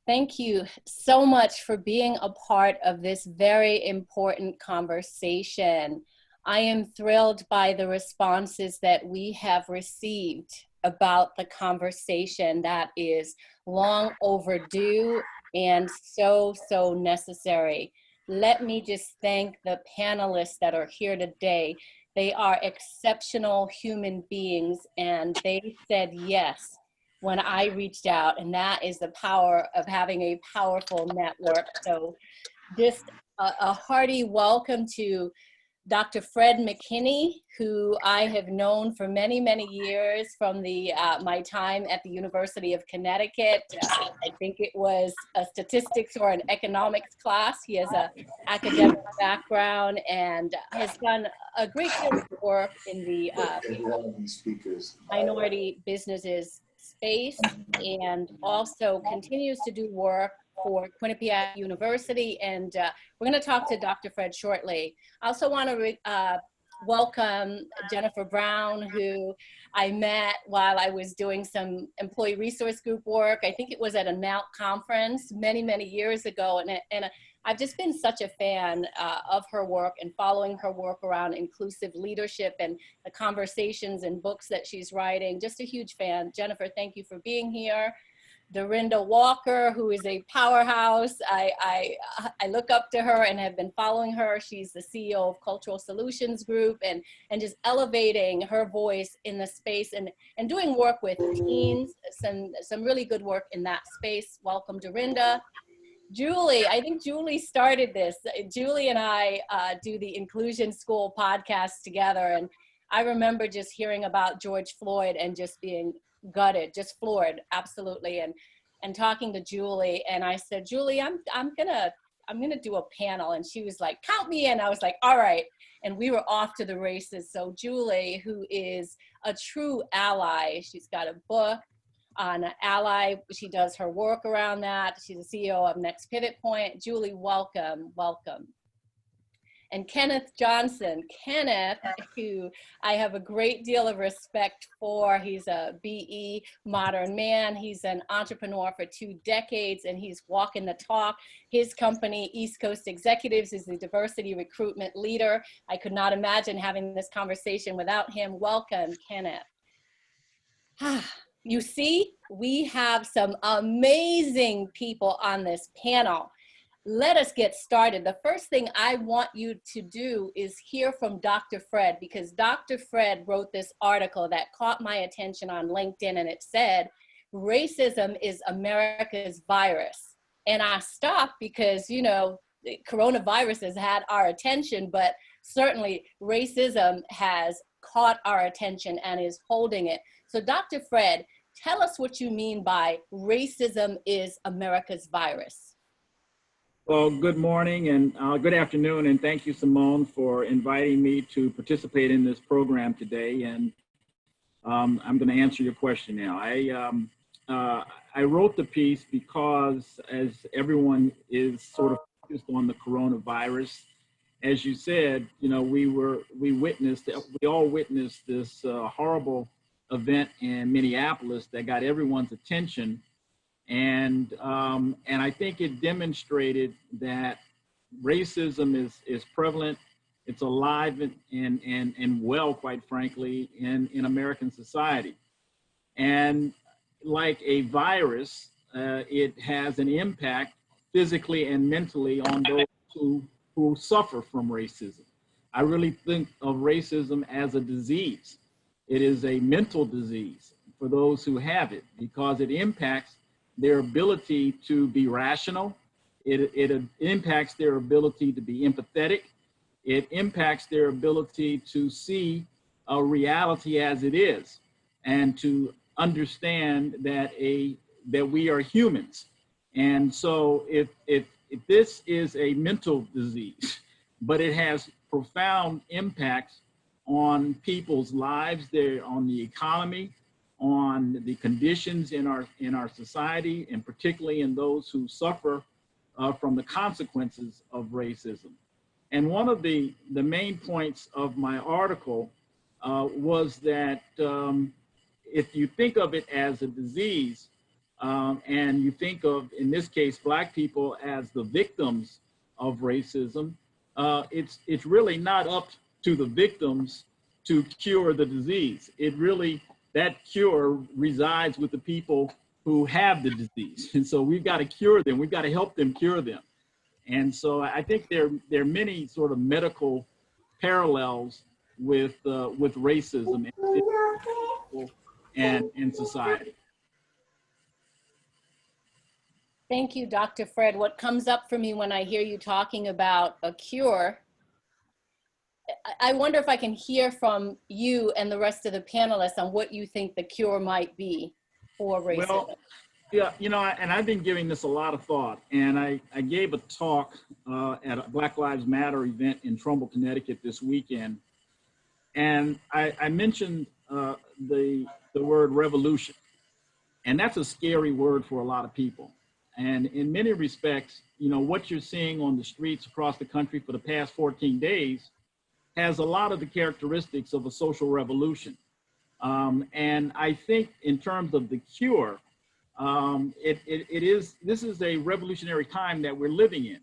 Thank you so much for being a part of this very important conversation. I am thrilled by the responses that we have received about the conversation that is long overdue and so necessary. Let me just thank the panelists that are here today. They are exceptional human beings, and they said yes when I reached out, and that is the power of having a powerful network. So just a hearty welcome to Dr. Fred McKinney, who I have known for many years from my time at the University of Connecticut. I think it was a statistics or an economics class. He has an academic background and has done a great deal of work in the minority businesses space, and also continues to do work for Quinnipiac University, and we're going to talk to Dr. Fred shortly. I also want to welcome Jennifer Brown, who I met while I was doing some employee resource group work. I think it was at a NALC conference many years ago, and I've just been such a fan of her work and following her work around inclusive leadership and the conversations and books that she's writing. Just a huge fan. Jennifer, thank you for being here. Dorinda Walker, who is a powerhouse. I look up to her and have been following her. She's the CEO of Cultural Solutions Group, and just elevating her voice in the space and doing work with teens, some really good work in that space. Welcome, Dorinda. Julie, I think Julie started this. Julie and I do the Inclusion School podcast together, and I remember just hearing about George Floyd and just being gutted, just floored, absolutely. And talking to Julie, and I said, Julie, I'm gonna do a panel, and she was like, count me in. I was like, all right, and we were off to the races. So Julie, who is a true ally, she's got a book on Ally. She does her work around that. She's the CEO of Next Pivot Point. Julie, welcome. And Kenneth Johnson. Kenneth, who I have a great deal of respect for. He's a BE modern man. He's an entrepreneur for 2 decades, and he's walking the talk. His company, East Coast Executives, is the diversity recruitment leader. I could not imagine having this conversation without him. Welcome, Kenneth. You see, we have some amazing people on this panel. Let us get started. The first thing I want you to do is hear from Dr. Fred, because Dr. Fred wrote this article that caught my attention on LinkedIn, and it said, racism is America's virus. And I stopped because, you know, the coronavirus has had our attention, but certainly racism has caught our attention and is holding it. So Dr. Fred, tell us what you mean by racism is America's virus. Well, good morning and good afternoon, and thank you, Simone, for inviting me to participate in this program today. And I'm going to answer your question now. I wrote the piece because, as everyone is sort of focused on the coronavirus, as you said, you know, we all witnessed this horrible event in Minneapolis that got everyone's attention. And I think it demonstrated that racism is prevalent, it's alive and well, quite frankly, in American society. And like a virus, it has an impact physically and mentally on those who suffer from racism. I really think of racism as a disease. It is a mental disease for those who have it, because it impacts their ability to be rational. It impacts their ability to be empathetic. It impacts their ability to see a reality as it is, and to understand that we are humans. And so if this is a mental disease, but it has profound impacts on people's lives, on the economy, on the conditions in our society, and particularly in those who suffer from the consequences of racism. And one of the main points of my article was that if you think of it as a disease, and you think of, in this case, Black people as the victims of racism, it's really not up to the victims to cure the disease. That cure resides with the people who have the disease. And so we've got to cure them. We've got to help them cure them. And so I think there are many sort of medical parallels with racism and in society. Thank you, Dr. Fred. What comes up for me when I hear you talking about a cure, I wonder if I can hear from you and the rest of the panelists on what you think the cure might be for racism. Well, yeah, you know, and I've been giving this a lot of thought, and I gave a talk at a Black Lives Matter event in Trumbull, Connecticut this weekend, and I mentioned the word revolution, and that's a scary word for a lot of people. And in many respects, you know, what you're seeing on the streets across the country for the past 14 days has a lot of the characteristics of a social revolution. And I think in terms of the cure, this is a revolutionary time that we're living in.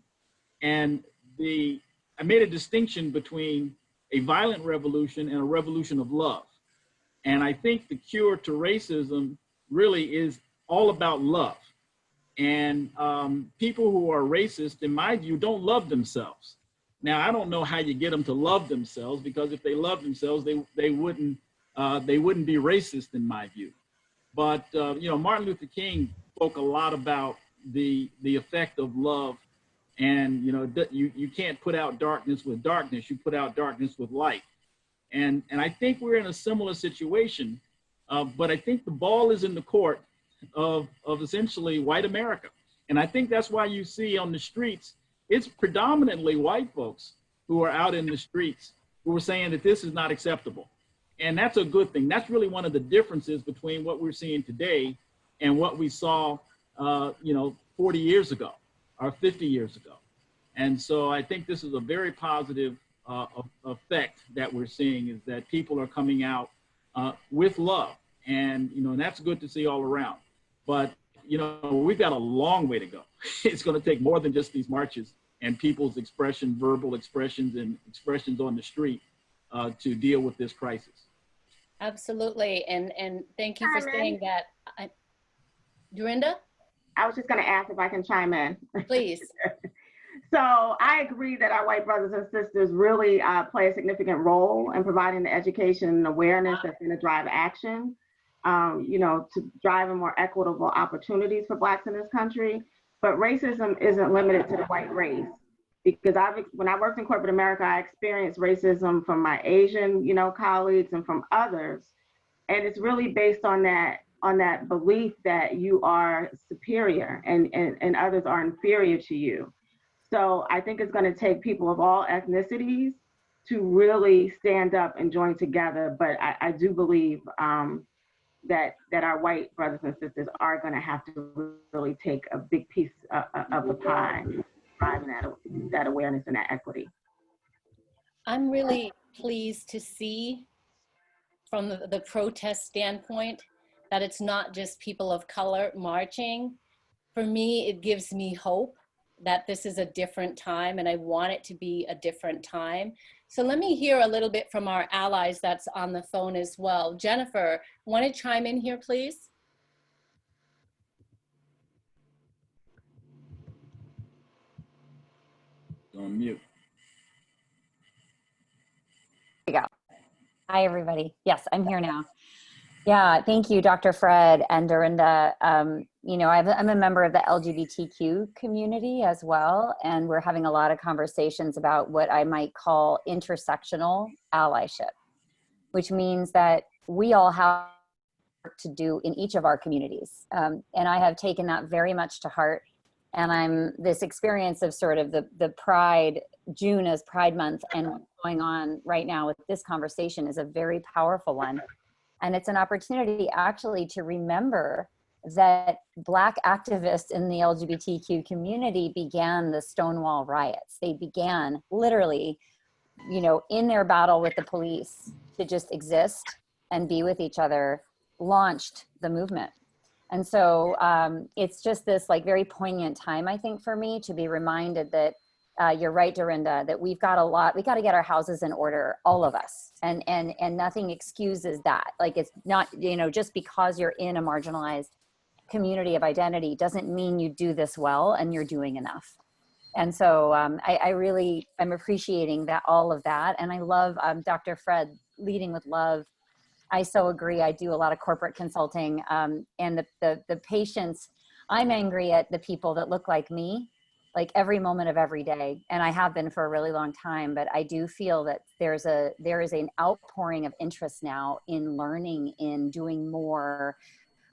And I made a distinction between a violent revolution and a revolution of love. And I think the cure to racism really is all about love. And people who are racist, in my view, don't love themselves. Now, I don't know how you get them to love themselves, because if they love themselves, they wouldn't be racist, in my view. But you know, Martin Luther King spoke a lot about the effect of love, and you know, you can't put out darkness with darkness. You put out darkness with light. And I think we're in a similar situation, but I think the ball is in the court of essentially white America. And I think that's why you see on the streets, it's predominantly white folks who are out in the streets who are saying that this is not acceptable. And that's a good thing. That's really one of the differences between what we're seeing today and what we saw, you know, 40 years ago or 50 years ago. And so I think this is a very positive effect that we're seeing, is that people are coming out with love. And, you know, and that's good to see all around. But, you know, we've got a long way to go. It's going to take more than just these marches and people's expression, verbal expressions and expressions on the street to deal with this crisis. Absolutely. And thank you for saying that. Dorinda? I was just going to ask if I can chime in. Please. So I agree that our white brothers and sisters really play a significant role in providing the education and awareness that's going to drive action. You know, to drive a more equitable opportunities for Blacks in this country. But racism isn't limited to the white race, because when I worked in corporate America, I experienced racism from my Asian, you know, colleagues and from others. And it's really based on that belief that you are superior and others are inferior to you. So I think it's going to take people of all ethnicities to really stand up and join together. But I do believe that our white brothers and sisters are going to have to really take a big piece of the pie, driving that awareness and that equity. I'm really pleased to see from the protest standpoint that it's not just people of color marching. For me, it gives me hope that this is a different time, and I want it to be a different time. So let me hear a little bit from our allies that's on the phone as well. Jennifer, want to chime in here, please? On mute. There you go. Hi, everybody. Yes, I'm here now. Yeah, thank you, Dr. Fred and Dorinda. You know, I'm a member of the LGBTQ community as well, and we're having a lot of conversations about what I might call intersectional allyship, which means that we all have work to do in each of our communities. And I have taken that very much to heart. And this experience of sort of the Pride, June as Pride Month, and what's going on right now with this conversation is a very powerful one. And it's an opportunity actually to remember that Black activists in the LGBTQ community began the Stonewall riots. They began literally, you know, in their battle with the police to just exist and be with each other, launched the movement. And so it's just this like very poignant time, I think, for me to be reminded that you're right, Dorinda, that we've got we got to get our houses in order, all of us. And nothing excuses that. Like, it's not, you know, just because you're in a marginalized community of identity doesn't mean you do this well and you're doing enough. And so I'm appreciating that, all of that. And I love Dr. Fred leading with love. I so agree. I do a lot of corporate consulting, and the patients, I'm angry at the people that look like me, like every moment of every day. And I have been for a really long time, but I do feel that there is an outpouring of interest now in learning, in doing more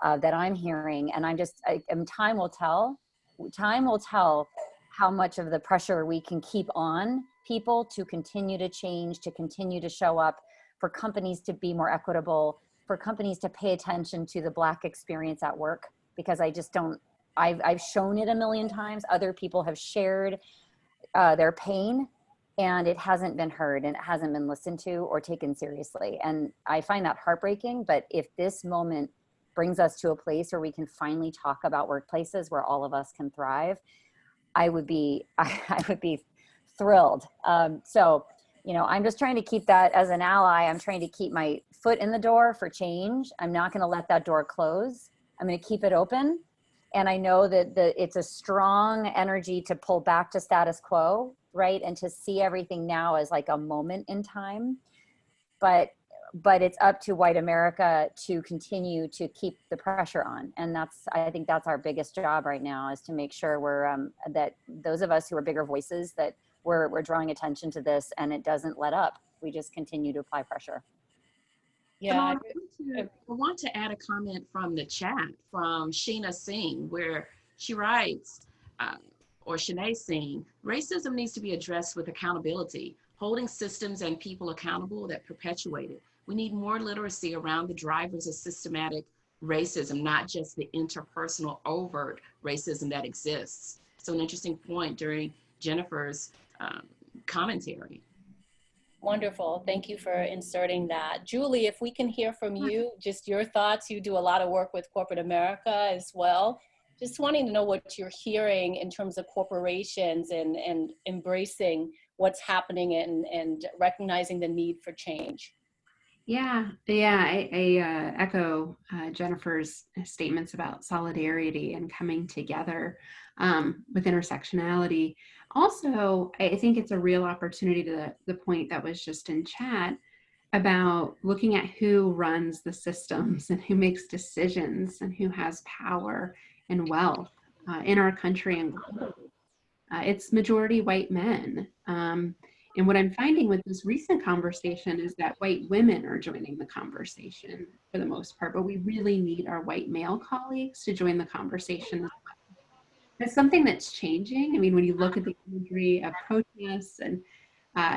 that I'm hearing. And time will tell how much of the pressure we can keep on people to continue to change, to continue to show up, for companies to be more equitable, for companies to pay attention to the Black experience at work, because I've shown it a million times. Other people have shared their pain, and it hasn't been heard, and it hasn't been listened to or taken seriously. And I find that heartbreaking. But if this moment brings us to a place where we can finally talk about workplaces where all of us can thrive, I would be thrilled. So, you know, I'm just trying to keep that as an ally. I'm trying to keep my foot in the door for change. I'm not going to let that door close. I'm going to keep it open. And I know that it's a strong energy to pull back to status quo, right? And to see everything now as like a moment in time. But it's up to white America to continue to keep the pressure on. And I think that's our biggest job right now, is to make sure that those of us who are bigger voices, that we're drawing attention to this, and it doesn't let up. We just continue to apply pressure. Yeah. I want to add a comment from the chat from Sheena Singh, where she writes, or Shanae Singh, racism needs to be addressed with accountability, holding systems and people accountable that perpetuate it. We need more literacy around the drivers of systematic racism, not just the interpersonal overt racism that exists. So an interesting point during Jennifer's commentary. Wonderful. Thank you for inserting that. Julie, if we can hear from you, just your thoughts. You do a lot of work with corporate America as well. Just wanting to know what you're hearing in terms of corporations and embracing what's happening and recognizing the need for change. Yeah, I echo Jennifer's statements about solidarity and coming together with intersectionality. Also, I think it's a real opportunity to the point that was just in chat about looking at who runs the systems and who makes decisions and who has power and wealth in our country and globally. It's majority white men. And what I'm finding with this recent conversation is that white women are joining the conversation for the most part, but we really need our white male colleagues to join the conversation. It's something that's changing. I mean, when you look at the imagery of protests and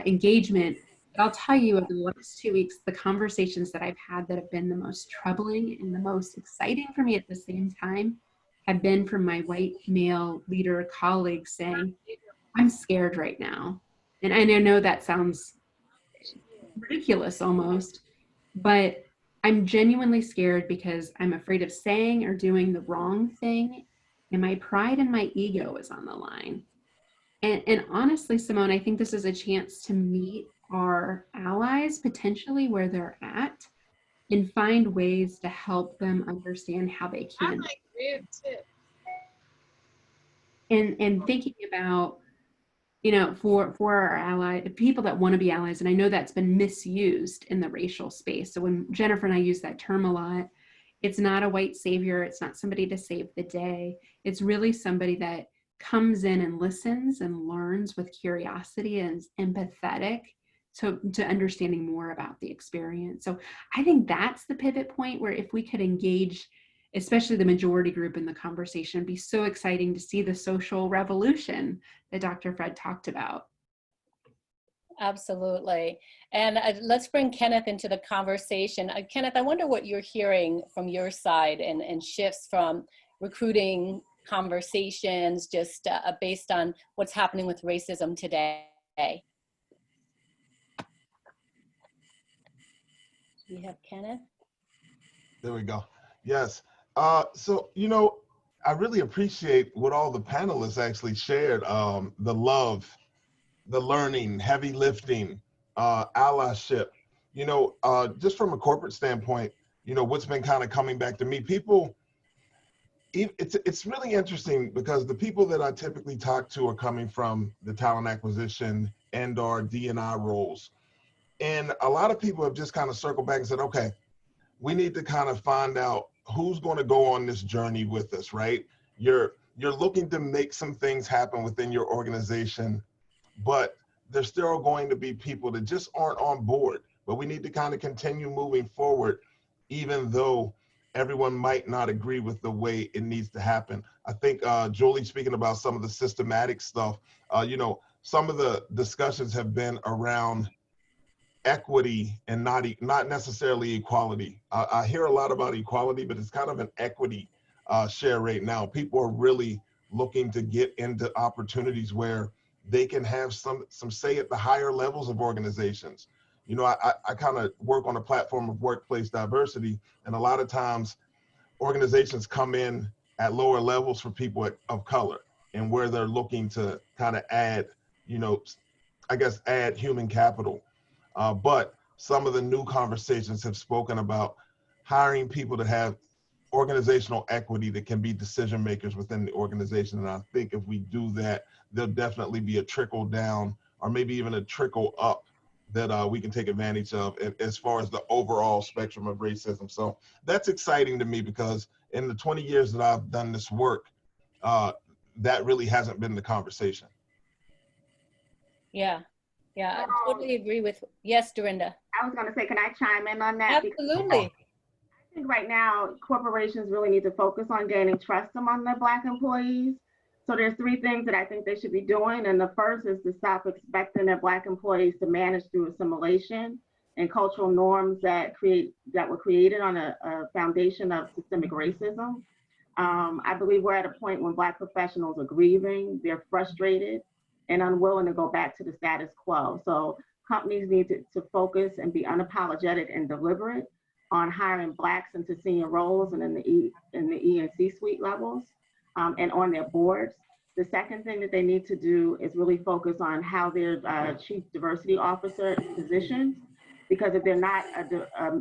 engagement, I'll tell you, over the last 2 weeks, the conversations that I've had that have been the most troubling and the most exciting for me at the same time have been from my white male leader colleagues saying, I'm scared right now. And I know that sounds ridiculous almost, but I'm genuinely scared because I'm afraid of saying or doing the wrong thing, and my pride and my ego is on the line. And honestly, Simone, I think this is a chance to meet our allies potentially where they're at and find ways to help them understand how they can. And thinking about, you know, for our ally, people that want to be allies, and I know that's been misused in the racial space. So when Jennifer and I use that term a lot, it's not a white savior. It's not somebody to save the day. It's really somebody that comes in and listens and learns with curiosity and is empathetic to understanding more about the experience. So I think that's the pivot point where if we could engage, especially the majority group in the conversation, it'd be so exciting to see the social revolution that Dr. Fred talked about. Absolutely. And let's bring Kenneth into the conversation. Kenneth, I wonder what you're hearing from your side and shifts from recruiting conversations just based on what's happening with racism today. Do we have Kenneth? There we go. Yes. So, you know, I really appreciate what all the panelists actually shared. The love, the learning, heavy lifting, allyship. You know, just from a corporate standpoint, you know, what's been kind of coming back to me, people, it's really interesting because the people that I typically talk to are coming from the talent acquisition and or D&I roles. And a lot of people have just kind of circled back and said, okay, we need to kind of find out who's going to go on this journey with us, right? You're looking to make some things happen within your organization, but there's still going to be people that just aren't on board. But we need to kind of continue moving forward, even though everyone might not agree with the way it needs to happen. I think Julie, speaking about some of the systematic stuff, you know, some of the discussions have been around equity and not necessarily equality. I hear a lot about equality, but it's kind of an equity share right now. People are really looking to get into opportunities where they can have some say at the higher levels of organizations. You know, I kind of work on a platform of workplace diversity, and a lot of times organizations come in at lower levels for people of color, and where they're looking to kind of add, you know, I guess add human capital. But some of the new conversations have spoken about hiring people to have organizational equity that can be decision makers within the organization. And I think if we do that, there'll definitely be a trickle down or maybe even a trickle up that we can take advantage of as far as the overall spectrum of racism. So that's exciting to me because in the 20 years that I've done this work, that really hasn't been the conversation. Yeah, yeah, I totally agree with, yes, Dorinda. I was going to say, can I chime in on that? Absolutely. I think right now corporations really need to focus on gaining trust among their Black employees. So there's 3 things that I think they should be doing. And the first is to stop expecting their Black employees to manage through assimilation and cultural norms that were created on a foundation of systemic racism. I believe we're at a point when Black professionals are grieving, they're frustrated and unwilling to go back to the status quo. So companies need to focus and be unapologetic and deliberate on hiring Blacks into senior roles and in the E and C-suite levels and on their boards. The second thing that they need to do is really focus on how their chief diversity officer is positioned, because if they're not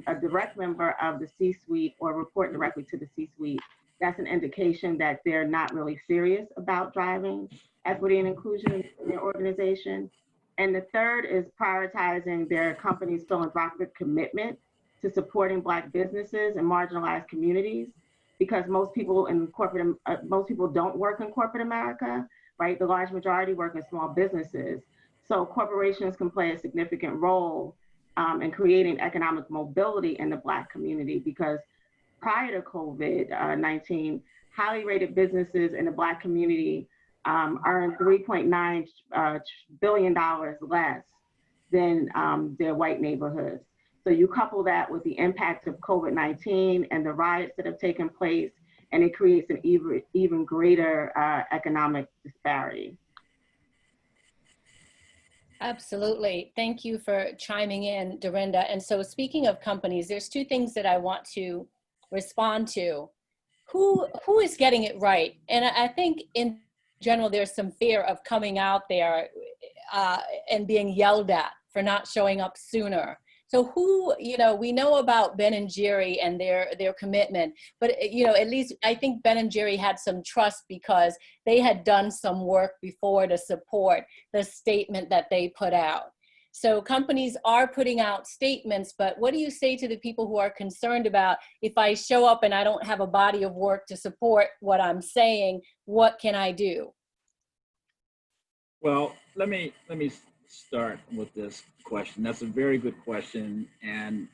a direct member of the C-suite or report directly to the C-suite, that's an indication that they're not really serious about driving equity and inclusion in their organization. And the third is prioritizing their company's philanthropic commitment to supporting Black businesses and marginalized communities, because most people in corporate, most people don't work in corporate America, right? The large majority work in small businesses. So corporations can play a significant role in creating economic mobility in the Black community, because prior to COVID-19, highly rated businesses in the Black community earned $3.9 billion less than their white neighborhoods. So you couple that with the impact of COVID-19 and the riots that have taken place, and it creates an even greater economic disparity. Absolutely. Thank you for chiming in, Dorinda. And so speaking of companies, there's 2 things that I want to respond to. Who is getting it right? And I think in general, there's some fear of coming out there and being yelled at for not showing up sooner. So who, you know, we know about Ben & Jerry and their commitment, but, you know, at least I think Ben & Jerry had some trust because they had done some work before to support the statement that they put out. So companies are putting out statements, but what do you say to the people who are concerned about, if I show up and I don't have a body of work to support what I'm saying, what can I do? Well, let me start with this question. That's a very good question. And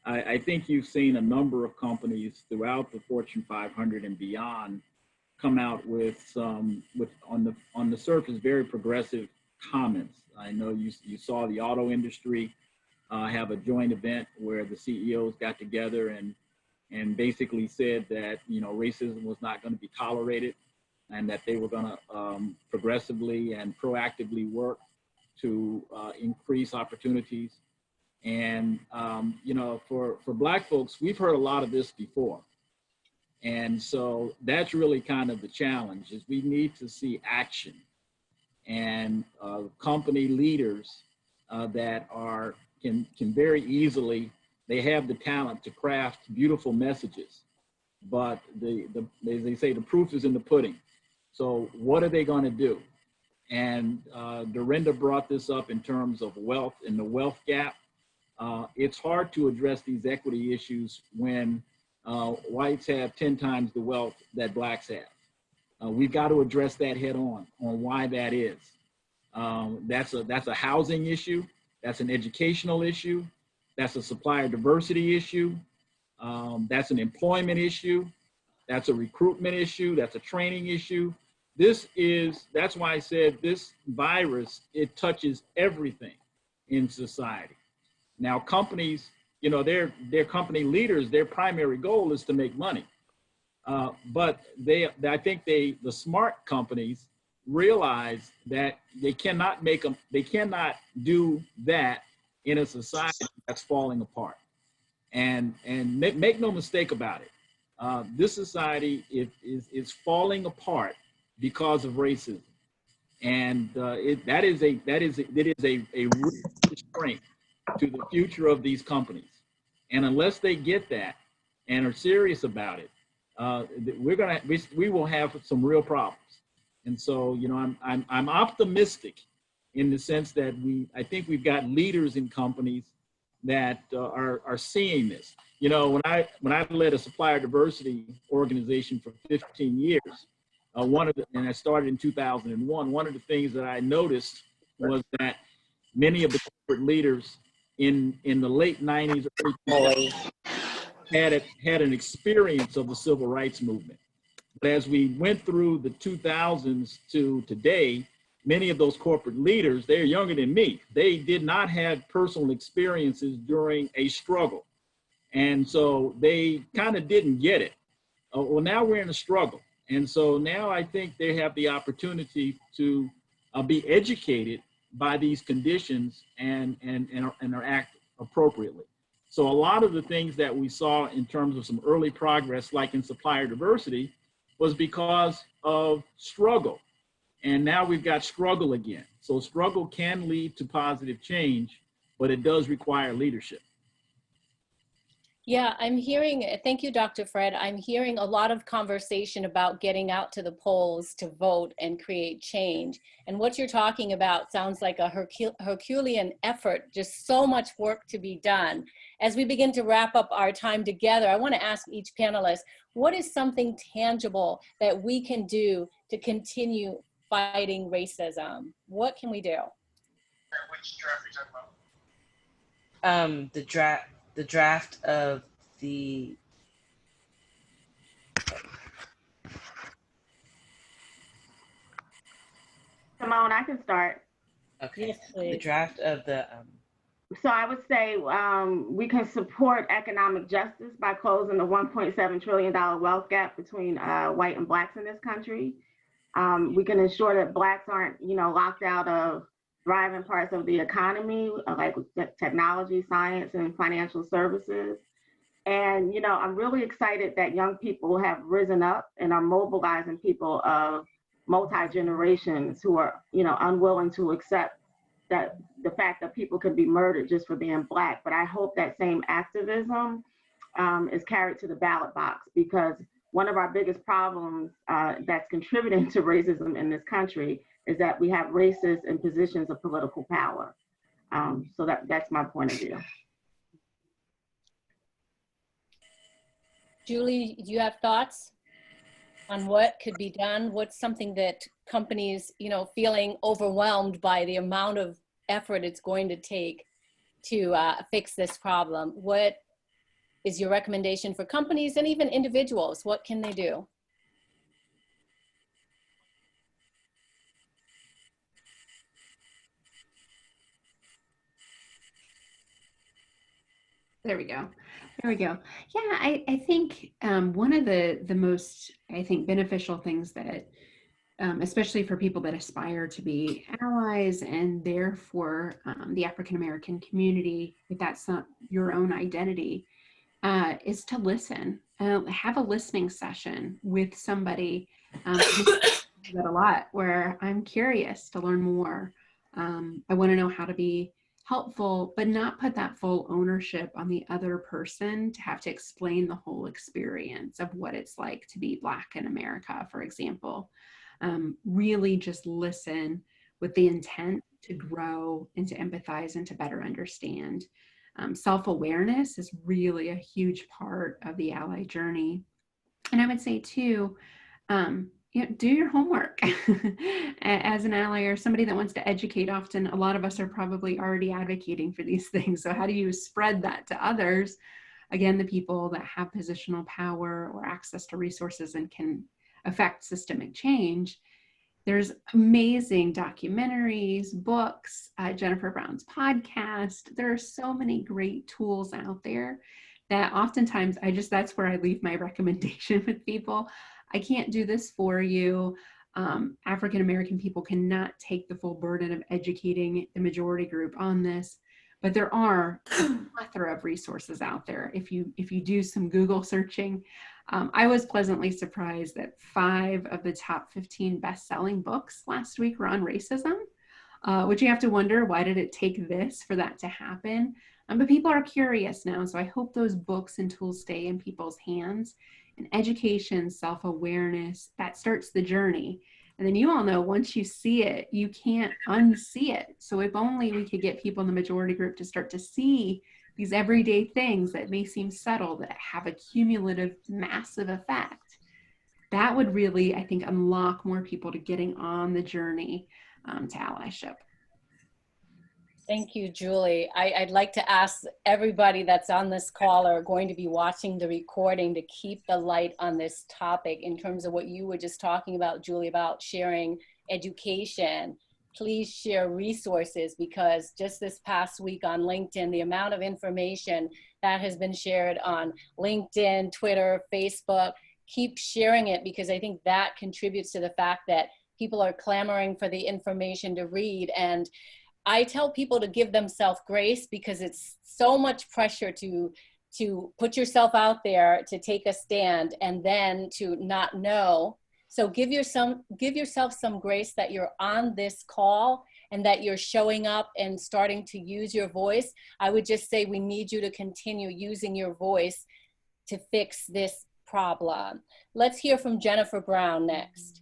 I think you've seen a number of companies throughout the Fortune 500 and beyond come out with some, on the surface, very progressive comments. I know you saw the auto industry have a joint event where the CEOs got together and basically said that, you know, racism was not going to be tolerated, and that they were going to progressively and proactively work to increase opportunities. And, you know, for Black folks, we've heard a lot of this before. And so that's really kind of the challenge, is we need to see action. And company leaders that can very easily, they have the talent to craft beautiful messages, but as they say, the proof is in the pudding. So what are they going to do? And Dorinda brought this up in terms of wealth and the wealth gap. It's hard to address these equity issues when whites have 10 times the wealth that blacks have. We've got to address that head on why that is. That's a housing issue. That's an educational issue. That's a supplier diversity issue. That's an employment issue. That's a recruitment issue. That's a training issue. That's why I said this virus, it touches everything in society. Now, companies, you know, their company leaders, their primary goal is to make money. But I think the smart companies realize that they cannot do that in a society that's falling apart. And make no mistake about it. This society is falling apart because of racism, and it is a real constraint to the future of these companies. And unless they get that and are serious about it, we will have some real problems. And so, you know, I'm optimistic in the sense that I think we've got leaders in companies that are seeing this. You know, when I led a supplier diversity organization for 15 years, and I started in 2001, one of the things that I noticed was that many of the corporate leaders in the late 90s, early 2000s had an experience of the civil rights movement. But as we went through the 2000s to today, many of those corporate leaders, they're younger than me. They did not have personal experiences during a struggle. And so they kind of didn't get it. Well, now we're in a struggle. And so now I think they have the opportunity to be educated by these conditions and act appropriately. So a lot of the things that we saw in terms of some early progress, like in supplier diversity, was because of struggle. And now we've got struggle again. So struggle can lead to positive change, but it does require leadership. Yeah, I'm hearing, thank you, Dr. Fred. I'm hearing a lot of conversation about getting out to the polls to vote and create change. And what you're talking about sounds like a Herculean effort, just so much work to be done. As we begin to wrap up our time together, I want to ask each panelist, what is something tangible that we can do to continue fighting racism? What can we do? Which draft are you talking about? The draft of the Simone, I can start. okay. Yes, please. The draft of the So I would say we can support economic justice by closing the $1.7 trillion wealth gap between white and blacks in this country. We can ensure that blacks aren't, you know, locked out of thriving parts of the economy, like technology, science, and financial services. And, you know, I'm really excited that young people have risen up and are mobilizing people of multi-generations who are, you know, unwilling to accept that the fact that people can be murdered just for being black. But I hope that same activism is carried to the ballot box, because one of our biggest problems that's contributing to racism in this country is that we have racists in positions of political power. So that's my point of view. Julie, do you have thoughts on what could be done? What's something that companies, you know, feeling overwhelmed by the amount of effort it's going to take to fix this problem? What is your recommendation for companies and even individuals? What can they do? There we go. There we go. Yeah, I think one of the most, I think, beneficial things that, especially for people that aspire to be allies and therefore the African-American community, if that's not your own identity, is to listen. Have a listening session with somebody. I do that a lot, where I'm curious to learn more. I want to know how to be helpful, but not put that full ownership on the other person to have to explain the whole experience of what it's like to be Black in America, for example. Really just listen with the intent to grow and to empathize and to better understand. Self-awareness is really a huge part of the ally journey. And I would say too, do your homework. As an ally or somebody that wants to educate, often a lot of us are probably already advocating for these things. So how do you spread that to others? Again, the people that have positional power or access to resources and can affect systemic change. There's amazing documentaries, books, Jennifer Brown's podcast. There are so many great tools out there that oftentimes that's where I leave my recommendation with people. I can't do this for you. African-American people cannot take the full burden of educating the majority group on this, but there are a plethora of resources out there. If you do some Google searching, I was pleasantly surprised that 5 of the top 15 best-selling books last week were on racism, which you have to wonder, why did it take this for that to happen? But people are curious now, so I hope those books and tools stay in people's hands. And education, self-awareness, that starts the journey. And then you all know, once you see it, you can't unsee it. So if only we could get people in the majority group to start to see these everyday things that may seem subtle, that have a cumulative, massive effect, that would really, I think, unlock more people to getting on the journey to allyship. Thank you, Julie. I'd like to ask everybody that's on this call or going to be watching the recording to keep the light on this topic in terms of what you were just talking about, Julie, about sharing education. Please share resources, because just this past week on LinkedIn, the amount of information that has been shared on LinkedIn, Twitter, Facebook, keep sharing it, because I think that contributes to the fact that people are clamoring for the information to read. And I tell people to give themselves grace, because it's so much pressure to put yourself out there, to take a stand, and then to not know. So give yourself some grace that you're on this call and that you're showing up and starting to use your voice. I would just say we need you to continue using your voice to fix this problem. Let's hear from Jennifer Brown next.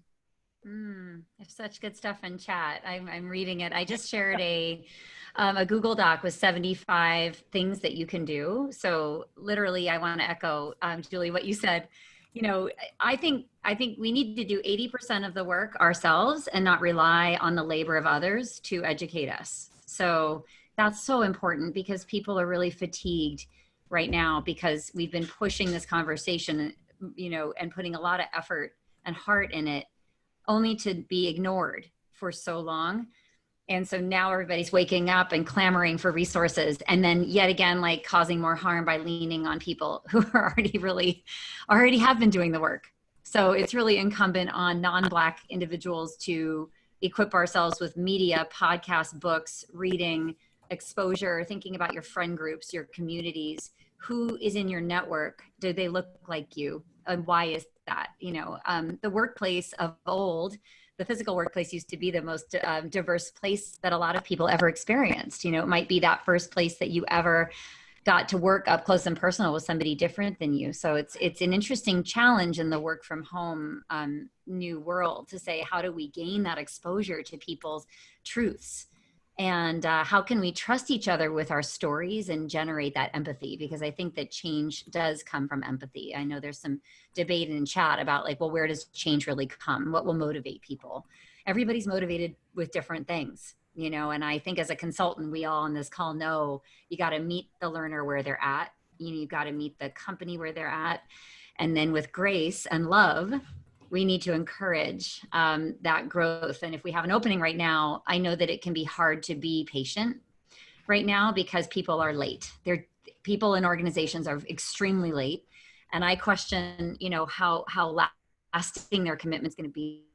There's such good stuff in chat. I'm reading it. I just shared a Google Doc with 75 things that you can do. So literally, I want to echo, Julie, what you said. You know, I think we need to do 80% of the work ourselves and not rely on the labor of others to educate us. So that's so important, because people are really fatigued right now, because we've been pushing this conversation, you know, and putting a lot of effort and heart in it, only to be ignored for so long. And so now everybody's waking up and clamoring for resources, and then yet again, like causing more harm by leaning on people who are already have been doing the work. So it's really incumbent on non-Black individuals to equip ourselves with media, podcasts, books, reading, exposure, thinking about your friend groups, your communities, who is in your network, do they look like you, and why is that? You know, the workplace of old, the physical workplace used to be the most diverse place that a lot of people ever experienced. You know, it might be that first place that you ever got to work up close and personal with somebody different than you. So it's an interesting challenge in the work from home new world to say, how do we gain that exposure to people's truths? And how can we trust each other with our stories and generate that empathy? Because I think that change does come from empathy. I know there's some debate in chat about like, well, where does change really come? What will motivate people? Everybody's motivated with different things, you know, and I think as a consultant, we all on this call know you got to meet the learner where they're at. You know, you got to meet the company where they're at. And then with grace and love, we need to encourage that growth. And if we have an opening right now, I know that it can be hard to be patient right now because people are late. People in organizations are extremely late. And I question, you know, how lasting their commitment's going to be.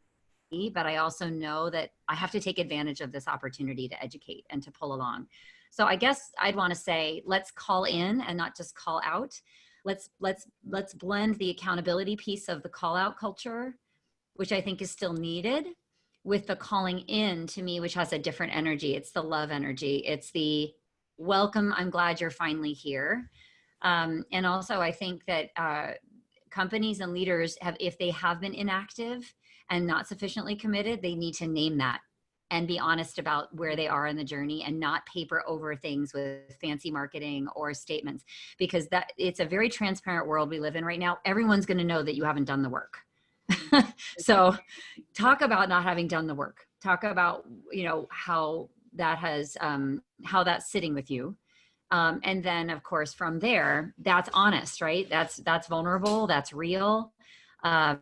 But I also know that I have to take advantage of this opportunity to educate and to pull along. So I guess I'd want to say, let's call in and not just call out. let's blend the accountability piece of the call out culture, which I think is still needed, with the calling in, to me, which has a different energy. It's the love energy. It's the welcome, I'm glad you're finally here. And also I think that companies and leaders have, if they have been inactive and not sufficiently committed, they need to name that and be honest about where they are in the journey, and not paper over things with fancy marketing or statements, because that it's a very transparent world we live in right now. Everyone's going to know that you haven't done the work. So talk about not having done the work. Talk about, you know, how that has, how that's sitting with you. And then of course, from there, that's honest, right? That's vulnerable, that's real. But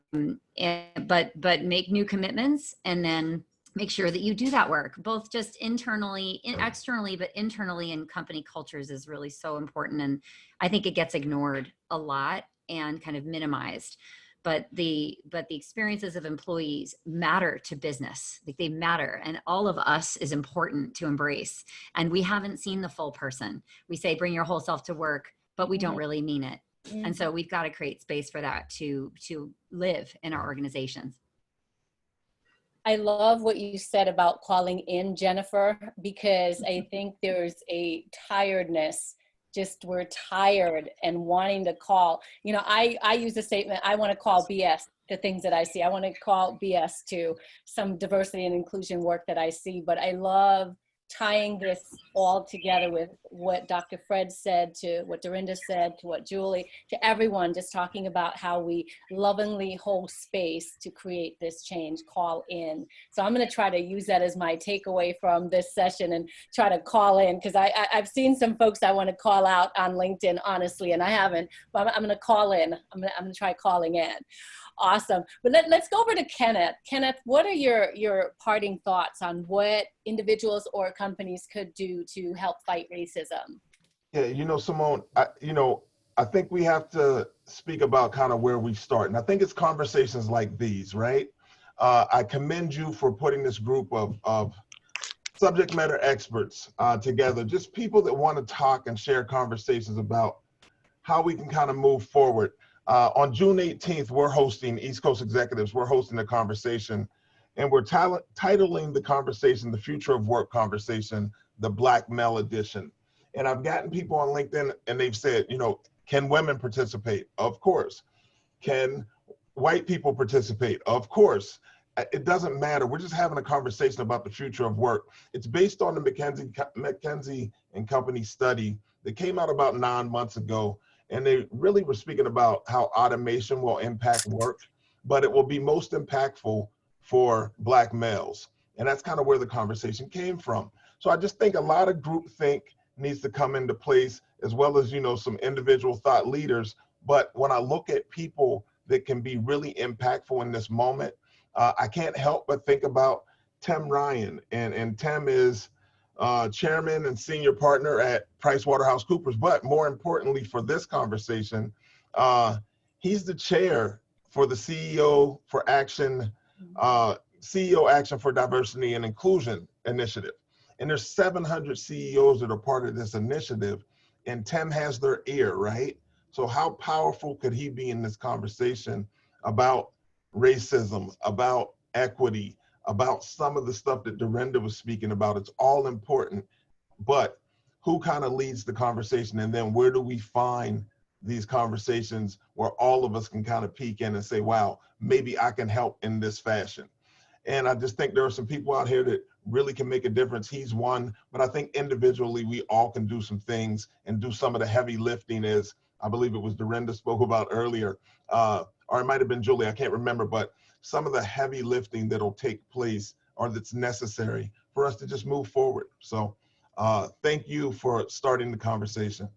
make new commitments, and then make sure that you do that work, both just internally, externally, but internally in company cultures is really so important. And I think it gets ignored a lot and kind of minimized. But the experiences of employees matter to business. Like, they matter, and all of us is important to embrace. And we haven't seen the full person. We say bring your whole self to work, but we don't really mean it. And so we've got to create space for that to live in our organizations. I love what you said about calling in, Jennifer, because I think there's a tiredness. Just we're tired and wanting to call. You know, I use the statement, I want to call BS to things that I see. I want to call BS to some diversity and inclusion work that I see. But I love tying this all together with what Dr. Fred said, to what Dorinda said, to what Julie, to everyone, just talking about how we lovingly hold space to create this change, call in. So I'm going to try to use that as my takeaway from this session and try to call in, because I've seen some folks I want to call out on LinkedIn, honestly, and I haven't, but I'm going to call in. I'm going to try calling in. Awesome. But let's go over to Kenneth. Kenneth, what are your parting thoughts on what individuals or companies could do to help fight racism? Yeah, you know, Simone, I think we have to speak about kind of where we start. And I think it's conversations like these, right? I commend you for putting this group of subject matter experts together, just people that want to talk and share conversations about how we can kind of move forward. On June 18th, we're hosting, East Coast Executives, we're hosting a conversation, and we're titling the conversation, The Future of Work Conversation, the Black Male Edition. And I've gotten people on LinkedIn and they've said, you know, can women participate? Of course. Can white people participate? Of course. It doesn't matter. We're just having a conversation about the future of work. It's based on the McKinney and Company study that came out about 9 months ago. And they really were speaking about how automation will impact work, but it will be most impactful for Black males. And that's kind of where the conversation came from. So I just think a lot of groupthink needs to come into place, as well as, you know, some individual thought leaders. But when I look at people that can be really impactful in this moment, I can't help but think about Tim Ryan. And Tim is chairman and senior partner at PricewaterhouseCoopers. But more importantly for this conversation, he's the chair for the CEO Action for Diversity and Inclusion initiative. And there's 700 CEOs that are part of this initiative, and Tim has their ear, right? So how powerful could he be in this conversation about racism, about equity, about some of the stuff that Dorinda was speaking about? It's all important, but who kind of leads the conversation? And then where do we find these conversations where all of us can kind of peek in and say, wow, maybe I can help in this fashion? And I just think there are some people out here that really can make a difference. He's one, but I think individually we all can do some things and do some of the heavy lifting, as I believe it was Dorinda spoke about earlier, or it might have been Julie, I can't remember, but some of the heavy lifting that'll take place or that's necessary for us to just move forward. So thank you for starting the conversation.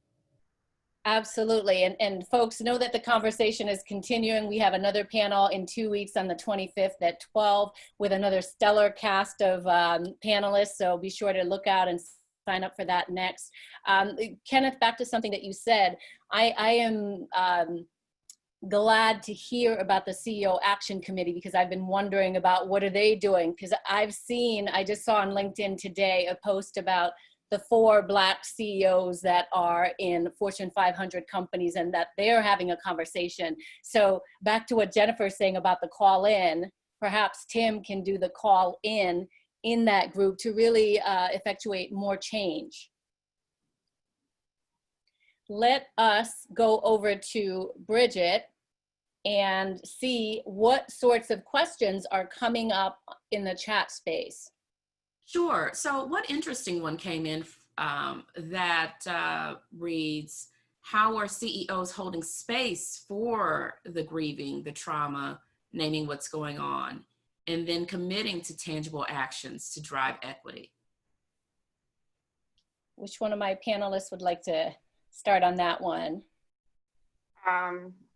Absolutely. And folks, know that the conversation is continuing. We have another panel in 2 weeks on the 25th at 12 with another stellar cast of panelists. So be sure to look out and sign up for that next. Kenneth, back to something that you said. I am glad to hear about the CEO Action Committee, because I've been wondering about what are they doing, because I just saw on LinkedIn today a post about the 4 Black CEOs that are in Fortune 500 companies and that they're having a conversation. So back to what Jennifer's saying about the call in, perhaps Tim can do the call in that group to really effectuate more change. Let us go over to Bridget and see what sorts of questions are coming up in the chat space. Sure. So one interesting one came in that reads, how are CEOs holding space for the grieving, the trauma, naming what's going on, and then committing to tangible actions to drive equity? Which one of my panelists would like to start on that one?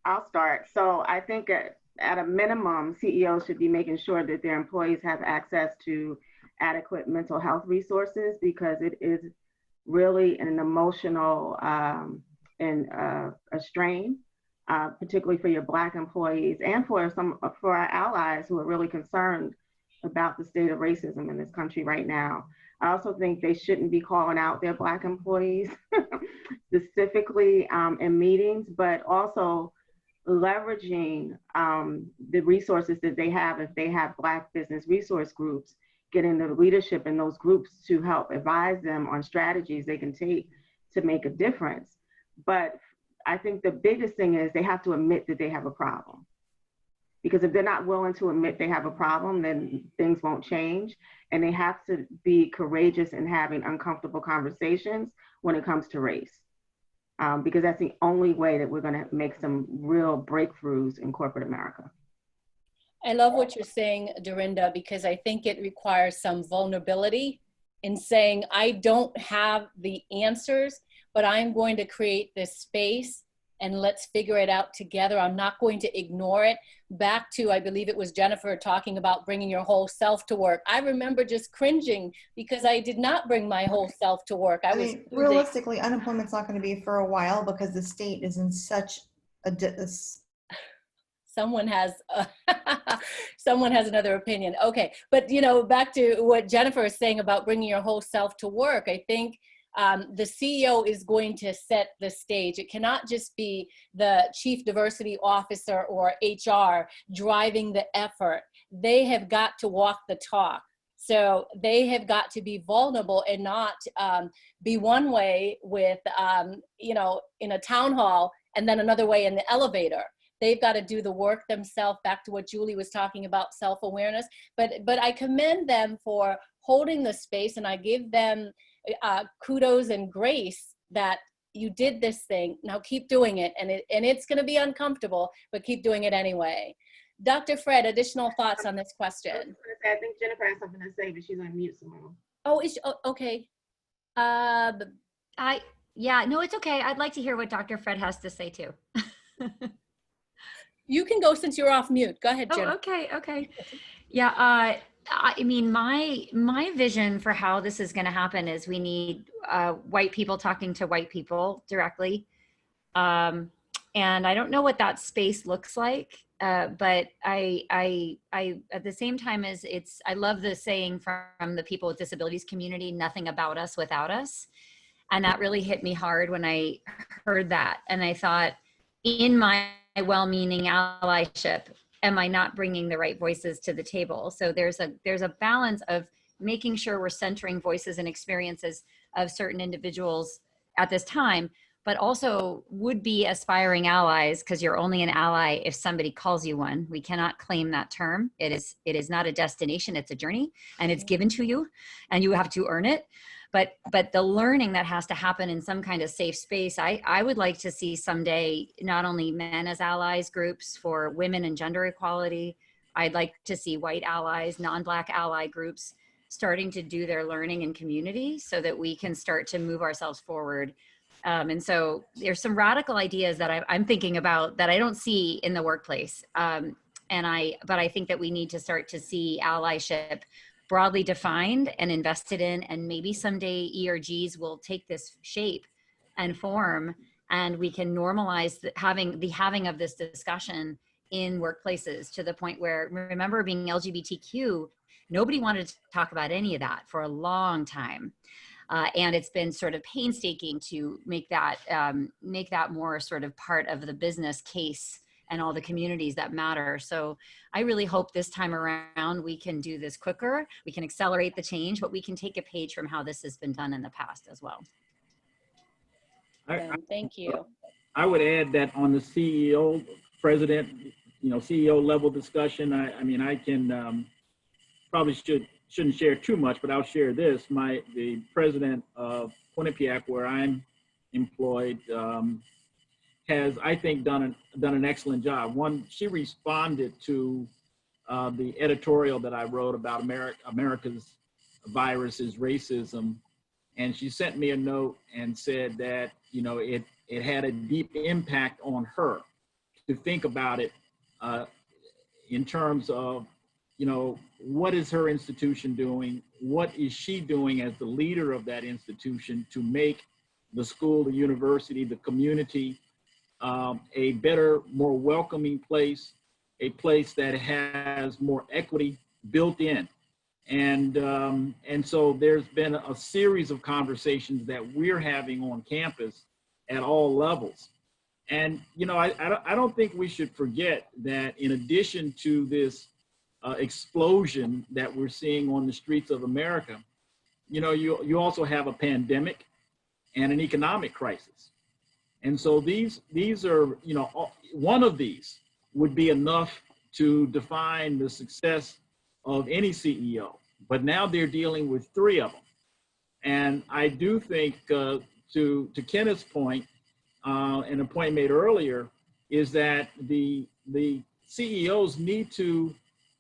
I'll start. So I think at a minimum, CEOs should be making sure that their employees have access to adequate mental health resources, because it is really an emotional and a strain, particularly for your Black employees and for our allies who are really concerned about the state of racism in this country right now. I also think they shouldn't be calling out their Black employees specifically in meetings, but also leveraging the resources that they have. If they have Black business resource groups, getting the leadership in those groups to help advise them on strategies they can take to make a difference. But I think the biggest thing is they have to admit that they have a problem. Because if they're not willing to admit they have a problem, then things won't change. And they have to be courageous in having uncomfortable conversations when it comes to race. Because that's the only way that we're gonna make some real breakthroughs in corporate America. I love what you're saying, Dorinda, because I think it requires some vulnerability in saying, I don't have the answers, but I'm going to create this space and let's figure it out together. I'm not going to ignore it. Back to, I believe it was Jennifer talking about bringing your whole self to work. I remember just cringing because I did not bring my whole self to work. I mean, realistically, unemployment's not going to be for a while because the state is in such a someone has someone has another opinion. Okay, but you know, back to what Jennifer is saying about bringing your whole self to work. I think the CEO is going to set the stage. It cannot just be the chief diversity officer or HR driving the effort. They have got to walk the talk. So they have got to be vulnerable and not be one way with, you know, in a town hall and then another way in the elevator. They've got to do the work themselves, back to what Julie was talking about, self-awareness. But I commend them for holding the space, and I give them kudos and grace that you did this thing. Now keep doing it, and it's going to be uncomfortable, but keep doing it anyway. Dr. Fred, additional thoughts on this question? I think Jennifer has something to say, but she's on mute somehow. Oh, okay. Yeah, no, it's okay. I'd like to hear what Dr. Fred has to say too. You can go since you're off mute. Go ahead, Jennifer. Oh, okay. Yeah, I mean, my vision for how this is going to happen is we need white people talking to white people directly. And I don't know what that space looks like, but I at the same time as I love the saying from the people with disabilities community, nothing about us without us. And that really hit me hard when I heard that. And I thought, in my well-meaning allyship, am I not bringing the right voices to the table? So there's a balance of making sure we're centering voices and experiences of certain individuals at this time, but also would-be aspiring allies, because you're only an ally if somebody calls you one. We cannot claim that term. It is not a destination, it's a journey, and it's given to you, and you have to earn it. But the learning that has to happen in some kind of safe space, I would like to see someday not only men as allies groups for women and gender equality. I'd like to see white allies, non-Black ally groups starting to do their learning in community so that we can start to move ourselves forward. And so there's some radical ideas that I'm thinking about that I don't see in the workplace. But I think that we need to start to see allyship broadly defined and invested in, and maybe someday ERGs will take this shape and form, and we can normalize the having of this discussion in workplaces to the point where, remember, being LGBTQ, nobody wanted to talk about any of that for a long time. And it's been sort of painstaking to make that more sort of part of the business case and all the communities that matter. So I really hope this time around we can do this quicker, we can accelerate the change, but we can take a page from how this has been done in the past as well. Thank you. I would add that on the CEO, president, CEO level discussion, I mean, I can probably shouldn't share too much, but I'll share this. The president of Quinnipiac, where I'm employed, has, I think, done an excellent job. One, she responded to the editorial that I wrote about America's virus is racism, and she sent me a note and said that it had a deep impact on her to think about it in terms of what is her institution doing? What is she doing as the leader of that institution to make the school, the university, the community a better, more welcoming place, a place that has more equity built in. And so there's been a series of conversations that we're having on campus at all levels. And, I don't think we should forget that in addition to this explosion that we're seeing on the streets of America, you also have a pandemic and an economic crisis. And so these are, one of these would be enough to define the success of any CEO, but now they're dealing with three of them. And I do think to Kenneth's point, and a point made earlier, is that the CEOs need to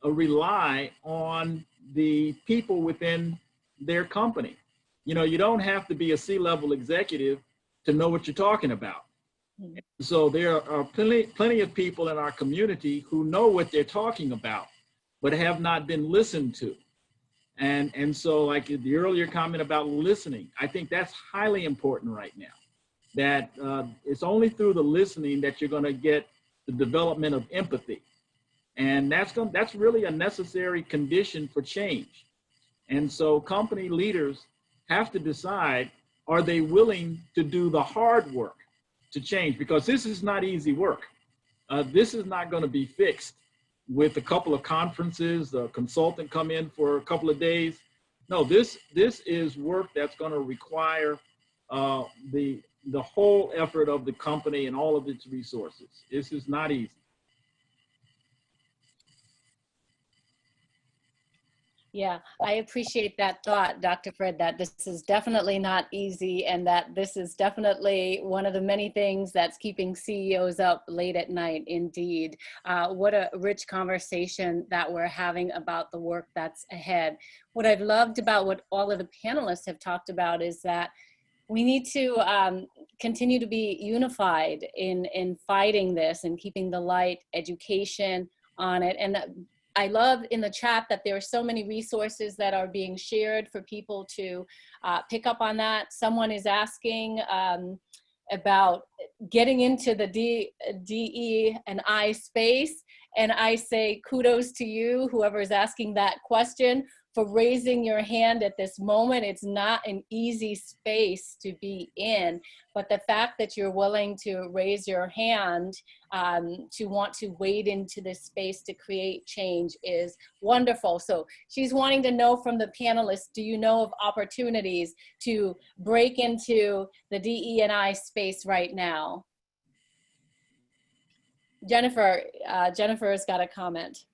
rely on the people within their company. You don't have to be a C-level executive to know what you're talking about. So there are plenty of people in our community who know what they're talking about, but have not been listened to. And so like the earlier comment about listening, I think that's highly important right now, that it's only through the listening that you're gonna get the development of empathy. And that's really a necessary condition for change. And so company leaders have to decide, are they willing to do the hard work to change? Because this is not easy work. This is not going to be fixed with a couple of conferences, a consultant come in for a couple of days. No, this is work that's going to require the whole effort of the company and all of its resources. This is not easy. Yeah, I appreciate that thought, Dr. Fred, that this is definitely not easy and that this is definitely one of the many things that's keeping CEOs up late at night, indeed. What a rich conversation that we're having about the work that's ahead. What I've loved about what all of the panelists have talked about is that we need to continue to be unified in fighting this and keeping the light, education on it. And I love in the chat that there are so many resources that are being shared for people to pick up on that. Someone is asking about getting into the DE&I space. And I say kudos to you, whoever is asking that question, for raising your hand at this moment. It's not an easy space to be in, but the fact that you're willing to raise your hand to want to wade into this space to create change is wonderful. So she's wanting to know from the panelists, do you know of opportunities to break into the DE&I space right now? Jennifer's got a comment.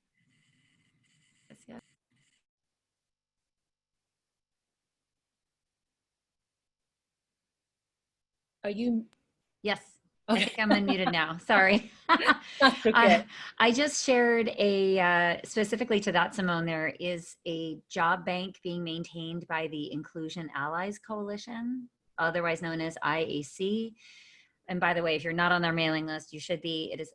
Are you? Yes. Okay. I think I'm unmuted now. Sorry. That's okay. I just shared specifically to that, Simone, there is a job bank being maintained by the Inclusion Allies Coalition, otherwise known as IAC. And by the way, if you're not on their mailing list, you should be. It is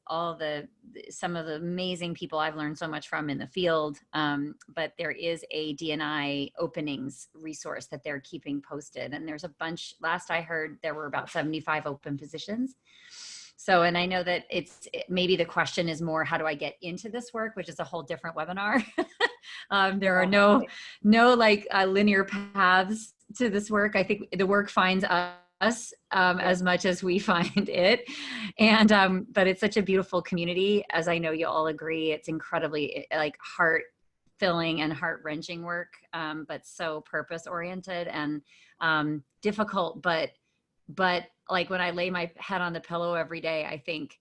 some of the amazing people I've learned so much from in the field. But there is a D&I openings resource that they're keeping posted. And there's a bunch, last I heard, there were about 75 open positions. So, and I know that maybe the question is more, how do I get into this work, which is a whole different webinar. There are no linear paths to this work. I think the work finds us as much as we find it. And, but it's such a beautiful community, as I know you all agree. It's incredibly like heart-filling and heart-wrenching work, but so purpose-oriented and difficult. But like when I lay my head on the pillow every day, I think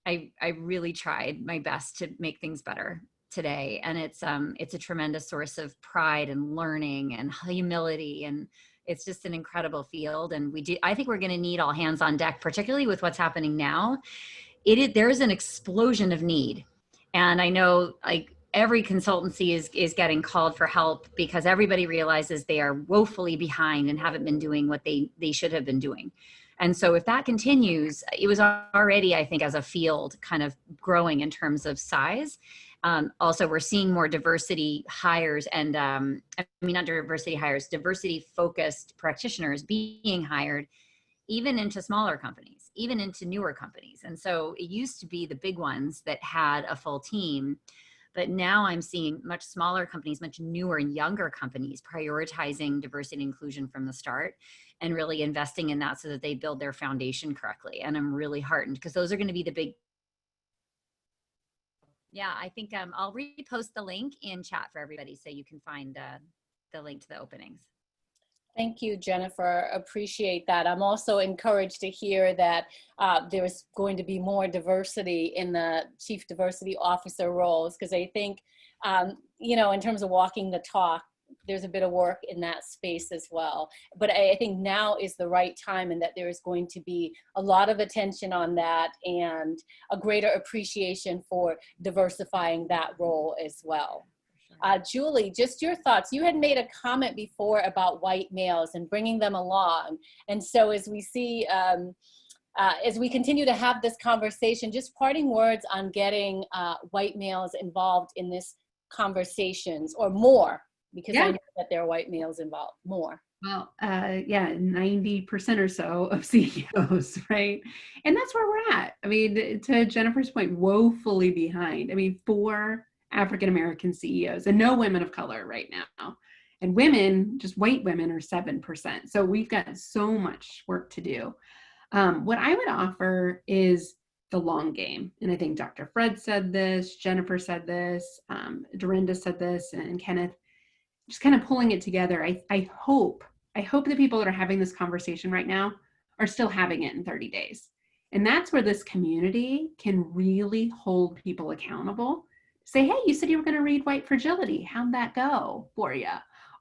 I really tried my best to make things better today. And it's a tremendous source of pride and learning and humility, and it's just an incredible field. And I think we're going to need all hands on deck, particularly with what's happening now. There is an explosion of need. And I know like every consultancy is getting called for help because everybody realizes they are woefully behind and haven't been doing what they should have been doing. And so if that continues, it was already, I think, as a field kind of growing in terms of size. Also, we're seeing more diversity hires and, not diversity hires, diversity focused practitioners being hired even into smaller companies, even into newer companies. And so it used to be the big ones that had a full team, but now I'm seeing much smaller companies, much newer and younger companies prioritizing diversity and inclusion from the start and really investing in that so that they build their foundation correctly. And I'm really heartened because those are going to be the big. Yeah, I think I'll repost the link in chat for everybody so you can find the link to the openings. Thank you, Jennifer. Appreciate that. I'm also encouraged to hear that there's going to be more diversity in the Chief Diversity Officer roles, because I think, in terms of walking the talk, there's a bit of work in that space as well. But I think now is the right time, and that there is going to be a lot of attention on that and a greater appreciation for diversifying that role as well. Julie, just your thoughts. You had made a comment before about white males and bringing them along. And so as we see, as we continue to have this conversation, just parting words on getting white males involved in this conversations, or more, because I know that there are white males involved, more. Well, 90% or so of CEOs, right? And that's where we're at. I mean, to Jennifer's point, woefully behind. I mean, 4 African-American CEOs and no women of color right now. And women, just white women, are 7%. So we've got so much work to do. What I would offer is the long game. And I think Dr. Fred said this, Jennifer said this, Dorinda said this, and Kenneth, just kind of pulling it together. I hope the people that are having this conversation right now are still having it in 30 days. And that's where this community can really hold people accountable. Say, hey, you said you were going to read White Fragility. How'd that go for you?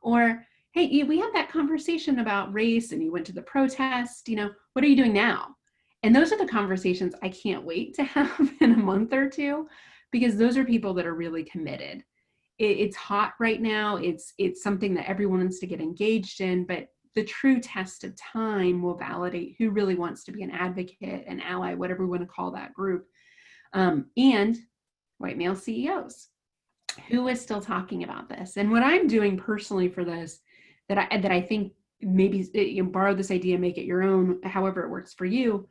Or, hey, we had that conversation about race and you went to the protest, what are you doing now? And those are the conversations I can't wait to have in a month or two, because those are people that are really committed. It's hot right now. It's something that everyone wants to get engaged in, but the true test of time will validate who really wants to be an advocate, an ally, whatever we want to call that group. And white male CEOs who is still talking about this. And what I'm doing personally for this, that I think maybe you borrow this idea, make it your own, however it works for you,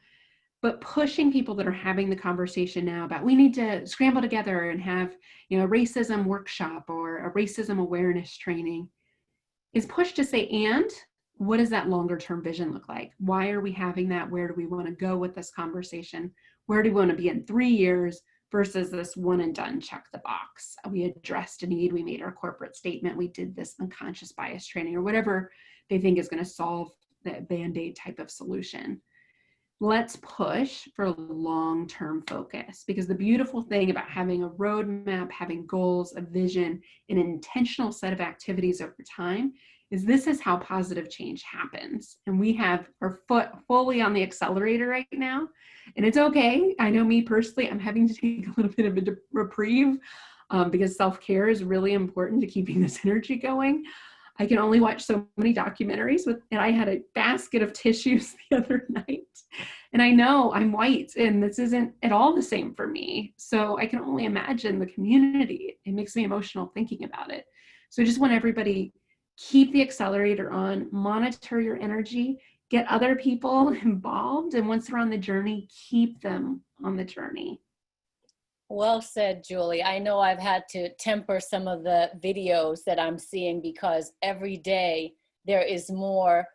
but pushing people that are having the conversation now about, we need to scramble together and have, a racism workshop or a racism awareness training, is pushed to say, and what does that longer term vision look like? Why are we having that? Where do we want to go with this conversation? Where do we want to be in 3 years? Versus this one and done, check the box. We addressed a need, we made our corporate statement, we did this unconscious bias training, or whatever they think is going to solve that Band-Aid type of solution. Let's push for long-term focus, because the beautiful thing about having a roadmap, having goals, a vision, an intentional set of activities over time is this is how positive change happens. And we have our foot fully on the accelerator right now. And it's okay. I know me personally, I'm having to take a little bit of a reprieve because self-care is really important to keeping this energy going. I can only watch so many documentaries and I had a basket of tissues the other night. And I know I'm white and this isn't at all the same for me. So I can only imagine the community. It makes me emotional thinking about it. So I just want everybody, keep the accelerator on, monitor your energy, get other people involved, and once they're on the journey, keep them on the journey. Well said, Julie. I know I've had to temper some of the videos that I'm seeing because every day there is more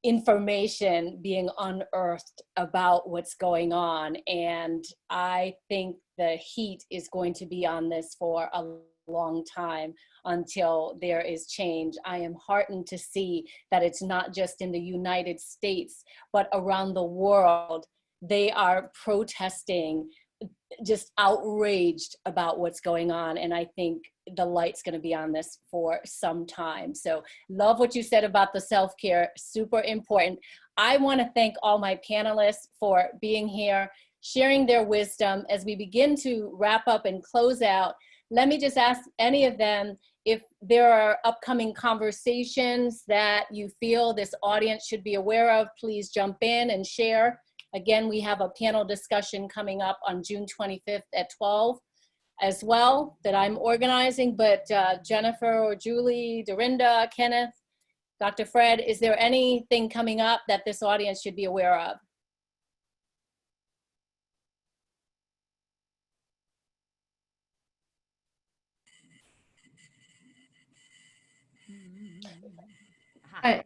information being unearthed about what's going on. And I think the heat is going to be on this for a long time until there is change. I am heartened to see that it's not just in the United States, but around the world. They are protesting, just outraged about what's going on. And I think the light's going to be on this for some time. So love what you said about the self-care, super important. I want to thank all my panelists for being here, sharing their wisdom. As we begin to wrap up and close out, let me just ask any of them if there are upcoming conversations that you feel this audience should be aware of. Please jump in and share. Again, we have a panel discussion coming up on June 25th at 12 as well that I'm organizing, but Jennifer or Julie, Dorinda, Kenneth, Dr. Fred, is there anything coming up that this audience should be aware of?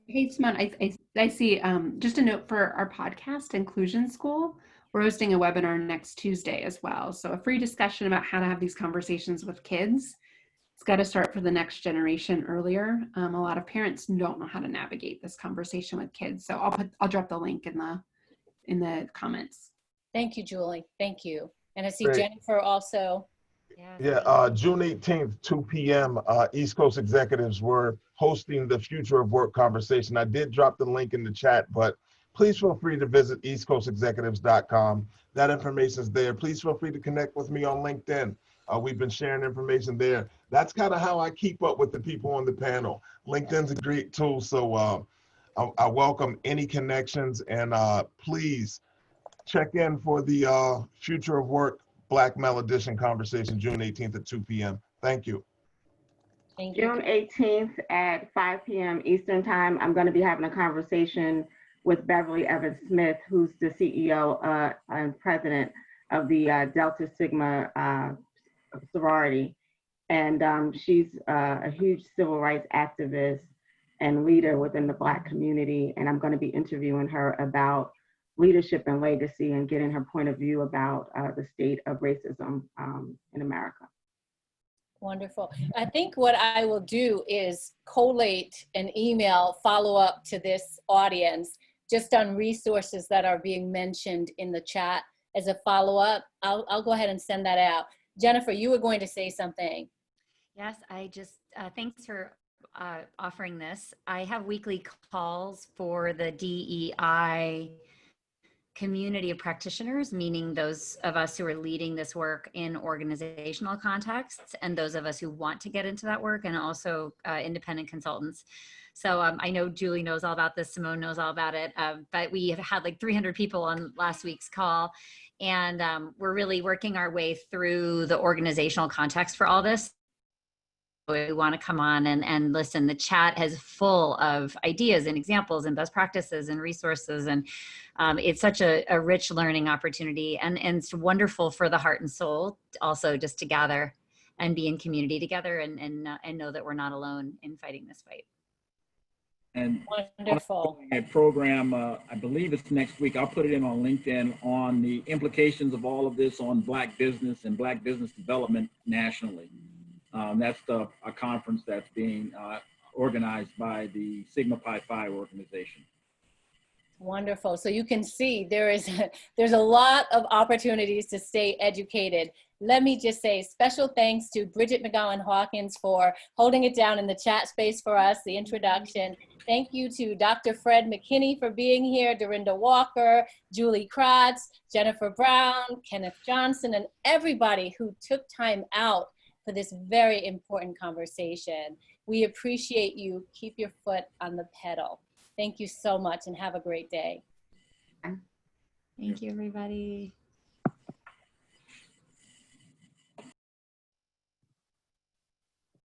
Hey, Simone, I see just a note for our podcast, Inclusion School. We're hosting a webinar next Tuesday as well. So a free discussion about how to have these conversations with kids. It's got to start for the next generation earlier. A lot of parents don't know how to navigate this conversation with kids. So I'll drop the link in the comments. Thank you, Julie. Thank you. And I see Great. Jennifer also. Yeah, June 18th, 2 p.m., East Coast executives were hosting the Future of Work conversation. I did drop the link in the chat, but please feel free to visit eastcoastexecutives.com. That information is there. Please feel free to connect with me on LinkedIn. We've been sharing information there. That's kind of how I keep up with the people on the panel. LinkedIn's a great tool, so I welcome any connections, and please check in for the Future of Work Black Male Edition conversation, June 18th at 2 p.m. Thank you. Thank you. June 18th at 5 p.m. Eastern Time, I'm going to be having a conversation with Beverly Evans Smith, who's the CEO and president of the Delta Sigma sorority. And she's a huge civil rights activist and leader within the Black community. And I'm going to be interviewing her about leadership and legacy and getting her point of view about the state of racism in America. Wonderful. I think what I will do is collate an email follow-up to this audience just on resources that are being mentioned in the chat as a follow-up. I'll go ahead and send that out. Jennifer, you were going to say something. Yes, I just, thanks for offering this. I have weekly calls for the DEI community of practitioners, meaning those of us who are leading this work in organizational contexts and those of us who want to get into that work, and also independent consultants. So I know Julie knows all about this, Simone knows all about it, but we have had like 300 people on last week's call, and we're really working our way through the organizational context for all this. We want to come on and listen. The chat is full of ideas and examples and best practices and resources, and it's such a rich learning opportunity, and it's wonderful for the heart and soul also just to gather and be in community together and know that we're not alone in fighting this fight. And Wonderful. a program, I believe it's next week. I'll put it in on LinkedIn on the implications of all of this on Black business and Black business development nationally. That's a conference that's being organized by the Sigma Pi Phi organization. Wonderful. So you can see there's a lot of opportunities to stay educated. Let me just say special thanks to Bridget McGowan Hawkins for holding it down in the chat space for us, the introduction. Thank you to Dr. Fred McKinney for being here, Dorinda Walker, Julie Kratz, Jennifer Brown, Kenneth Johnson, and everybody who took time out for this very important conversation. We appreciate you. Keep your foot on the pedal. Thank you so much and have a great day. Thank you, everybody.